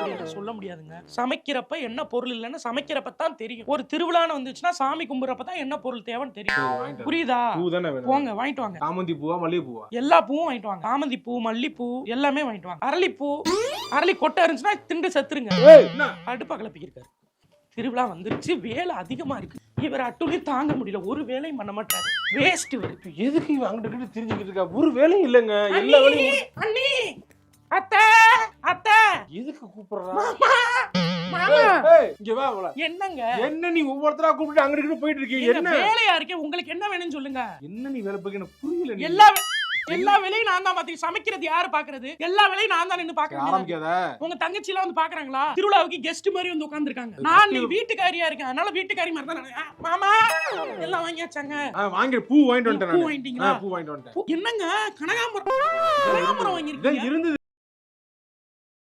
அப்படியெல்லாம் சொல்ல முடியாதுங்க. சமைக்கிறப்ப என்ன பொருள் இல்லைன்னு சமைக்கிறப்ப தான் தெரியும். ஒரு திருவிழான்னு வந்துச்சுன்னா சாமி கும்பிடுறப்ப தான் என்ன பொருள் தேவைன்னு தெரியும். புரியுதா? போங்க வாங்கிட்டு வாங்க. சாமந்தி பூவா மல்லிகை பூவா? எல்லா பூவும் வாங்கிட்டு வாங்க. சாமந்தி பூ, மல்லிப்பூ எல்லாமே வாங்கிட்டு வாங்க. அரளிப்பூ, அரளி கொட்டை இருந்துச்சுன்னா திண்டு செத்துருங்க. அடுப்பா கிளப்பிக்கிருக்காரு. திருவிழா வந்துருச்சு, வேலை அதிகமா இருக்கு. இவர் அட்டுலி தாங்க முடியல, ஒரு வேலையும் பண்ண மாட்டாரு. வேஸ்ட் இவர். எதுக்கு இவன் அங்கிட்டு தெரிஞ்சுக்கிட்டு இருக்கா? ஒரு வேலையும் இல்லங்க, எல்லா வேலையும். அண்ணி, அத்தை, அத்தை, எதுக்கு கூப்பிடுறா? மாமா, இங்க வா. என்னங்க என்ன நீ ஒவ்வொருத்தரா கூப்பிட்டு அங்கிட்டு போயிட்டு இருக்கீங்க? என்ன வேலையா இருக்கே? உங்களுக்கு என்ன வேணும்னு சொல்லுங்க. என்ன நீ வேலை பார்க்க? எனக்கு புரியல. எல்லா வேலையும் நான் தான் பாத்தீங்க. சமைக்கிறது யாரு பாக்குறது? எல்லா வேலையும் நான் தான் நின்னு பாக்குறேன். ஆரம்பிக்காத. உங்க தங்கச்சி எல்லாம் வந்து பாக்குறாங்களா? திருவிழாவுக்கு கெஸ்ட் மாதிரி வந்து உட்கார்ந்திருக்காங்க. நான் நீ வீட்டுக்காரியா இருக்கேன், அதனால வீட்டுக்காரி மாதிரி தான். மாமா எல்லாம் வாங்கியாச்சாங்க. வாங்கி பூ வாங்கிட்டு வந்துட்டேன். பூ வாங்கிட்டீங்களா? பூ வாங்கிட்டு வந்துட்டேன். என்னங்க கனகாம்பரம் வாங்கிருக்கீங்க? இருந்தது.